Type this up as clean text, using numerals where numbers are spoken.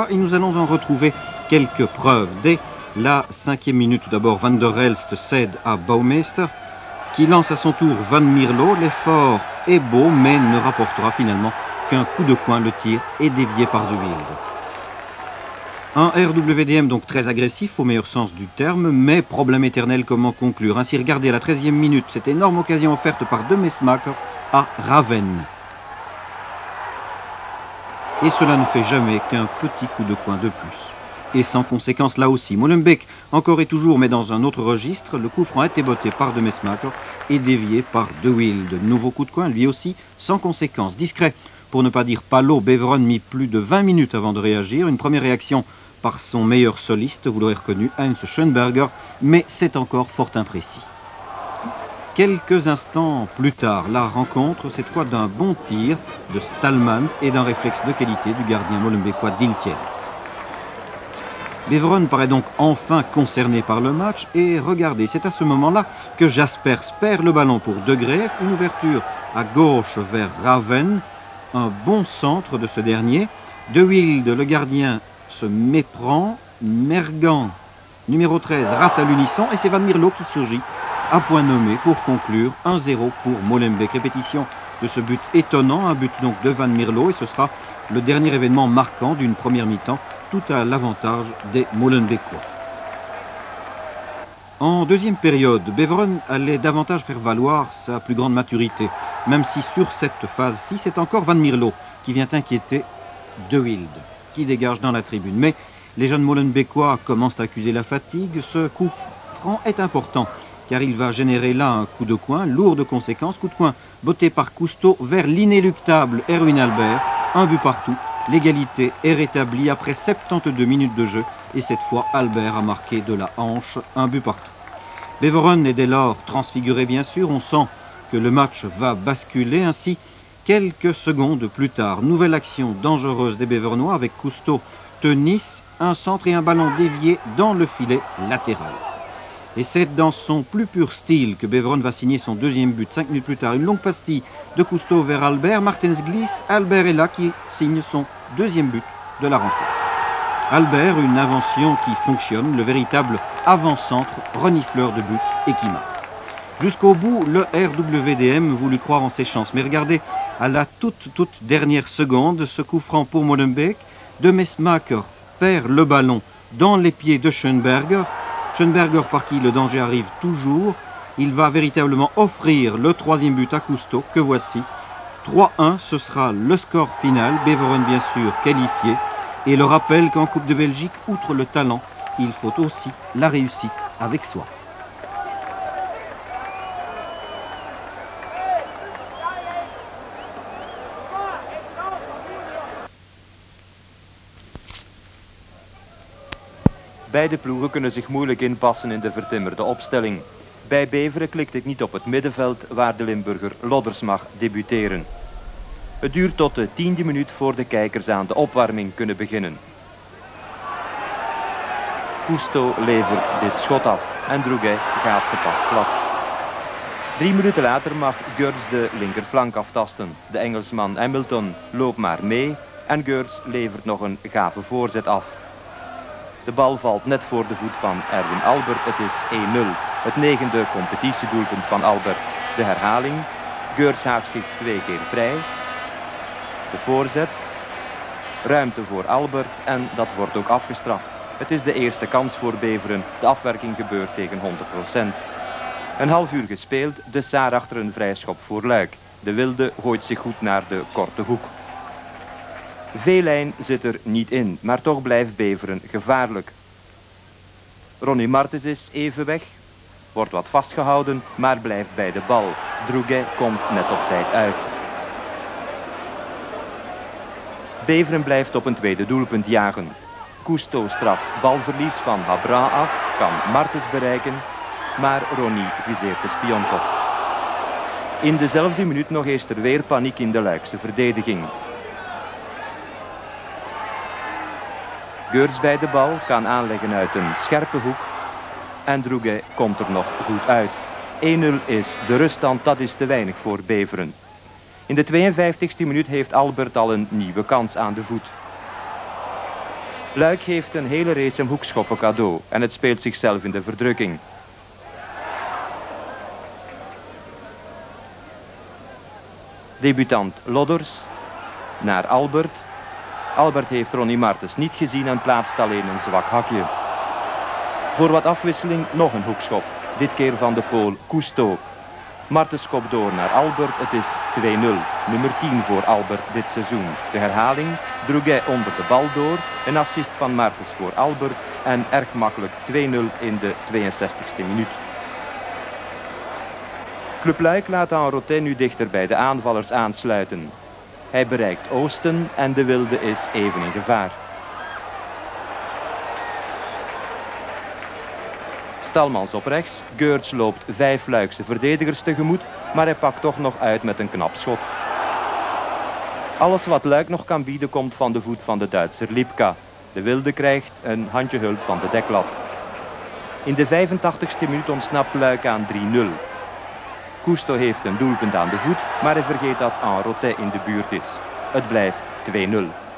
Et nous allons en retrouver quelques preuves. Dès la 5e minute, tout d'abord, Van der Elst cède à Baumeister, qui lance à son tour Van Mierlo. L'effort est beau, mais ne rapportera finalement qu'un coup de coin. Le tir est dévié par De Wilde. Un RWDM donc très agressif au meilleur sens du terme, mais problème éternel, comment conclure. Ainsi, regardez à la 13e minute, cette énorme occasion offerte par De Mesmaeker à Raven. Et cela ne fait jamais qu'un petit coup de coin de plus. Et sans conséquence là aussi. Molenbeek, encore et toujours, mais dans un autre registre, le coup franc a été botté par De Mesmaeker et dévié par De Wilde. Nouveau coup de coin, lui aussi, sans conséquence. Discret, pour ne pas dire palo, Beveren mit plus de 20 minutes avant de réagir. Une première réaction par son meilleur soliste, vous l'aurez reconnu, Heinz Schönberger, mais c'est encore fort imprécis. Quelques instants plus tard, la rencontre, cette fois d'un bon tir de Stallmans et d'un réflexe de qualité du gardien molenbeekois Diltjens. Beveren paraît donc enfin concerné par le match et regardez, c'est à ce moment-là que Jaspers perd le ballon pour De Graef, une ouverture à gauche vers Raven, un bon centre de ce dernier. De Wilde, le gardien, se méprend, Mergan, numéro 13, rate à l'unisson et c'est Van Mierlo qui surgit à point nommé pour conclure 1-0 pour Molenbeek. Répétition de ce but étonnant, un but donc de Van Mierlo et ce sera le dernier événement marquant d'une première mi-temps, tout à l'avantage des Molenbeekois. En deuxième période, Beveren allait davantage faire valoir sa plus grande maturité, même si sur cette phase-ci, c'est encore Van Mierlo qui vient inquiéter De Wilde, qui dégage dans la tribune. Mais les jeunes Molenbeekois commencent à accuser la fatigue. Ce coup franc est important, car il va générer là un coup de coin, lourd de conséquences. Coup de coin botté par Cousteau vers l'inéluctable Erwin Albert. Un but partout. L'égalité est rétablie après 72 minutes de jeu. Et cette fois, Albert a marqué de la hanche, un but partout. Beveren est dès lors transfiguré, bien sûr. On sent que le match va basculer. Ainsi, quelques secondes plus tard, nouvelle action dangereuse des Bevernois avec Cousteau, Tenis, un centre et un ballon dévié dans le filet latéral. Et c'est dans son plus pur style que Beveren va signer son deuxième but. 5 minutes plus tard, une longue pastille de Cousteau vers Albert. Martens glisse, Albert est là qui signe son deuxième but de la rencontre. Albert, une invention qui fonctionne, le véritable avant-centre, renifleur de but et qui marque. Jusqu'au bout, le RWDM voulut croire en ses chances. Mais regardez, à la toute dernière seconde, ce coup franc pour Molenbeek, De Mesmaeker perd le ballon dans les pieds de Schönberger. Schönberger par qui le danger arrive toujours. Il va véritablement offrir le troisième but à Cousteau, que voici. 3-1, ce sera le score final. Beveren bien sûr qualifié. Et le rappel qu'en Coupe de Belgique, outre le talent, il faut aussi la réussite avec soi. Beide ploegen kunnen zich moeilijk inpassen in de vertimmerde opstelling. Bij Beveren klikt het niet op het middenveld waar de Limburger Lodders mag debuteren. Het duurt tot de 10e minuut voor de kijkers aan de opwarming kunnen beginnen. Cousteau levert dit schot af en Drouguet gaat gepast glad. 3 minuten later mag Geurs de linkerflank aftasten. De Engelsman Hamilton loopt maar mee en Geurs levert nog een gave voorzet af. De bal valt net voor de voet van Erwin Albert. Het is 1-0. Het 9e competitiedoelpunt van Albert. De herhaling. Geurs haakt zich 2 keer vrij. De voorzet. Ruimte voor Albert en dat wordt ook afgestraft. Het is de eerste kans voor Beveren. De afwerking gebeurt tegen 100%. Een half uur gespeeld. De Saar achter een vrijschop voor Luik. De Wilde gooit zich goed naar de korte hoek. Veelijn zit er niet in, maar toch blijft Beveren gevaarlijk. Ronnie Martens is even weg, wordt wat vastgehouden, maar blijft bij de bal. Drouguet komt net op tijd uit. Beveren blijft op een tweede doelpunt jagen. Cousteau straft balverlies van Habra af, kan Martens bereiken, maar Ronnie viseert de spionkop. In dezelfde minuut nog is er weer paniek in de Luikse verdediging. Geurs bij de bal kan aanleggen uit een scherpe hoek en Drouguet komt er nog goed uit. 1-0 is de ruststand, dat is te weinig voor Beveren. In de 52e minuut heeft Albert al een nieuwe kans aan de voet. Luik geeft een hele race hoekschoppen cadeau en het speelt zichzelf in de verdrukking. Debutant Lodders naar Albert. Albert heeft Ronnie Martens niet gezien en plaatst alleen een zwak hakje. Voor wat afwisseling nog een hoekschop. Dit keer van de Pool Cousteau. Martens kopt door naar Albert. Het is 2-0. Nummer 10 voor Albert dit seizoen. De herhaling. Druguet onder de bal door. Een assist van Martens voor Albert. En erg makkelijk 2-0 in de 62e minuut. Club Luik laat aan Rotet nu dichter bij de aanvallers aansluiten. Hij bereikt Oosten en de Wilde is even in gevaar. Stalmans op rechts. Geurts loopt 5 Luikse verdedigers tegemoet, maar hij pakt toch nog uit met een knap schot. Alles wat Luik nog kan bieden komt van de voet van de Duitser Lipka. De Wilde krijgt een handje hulp van de deklat. In de 85e minuut ontsnapt Luik aan 3-0. Cousteau heeft een doelpunt aan de voet, maar hij vergeet dat Rotet in de buurt is. Het blijft 2-0.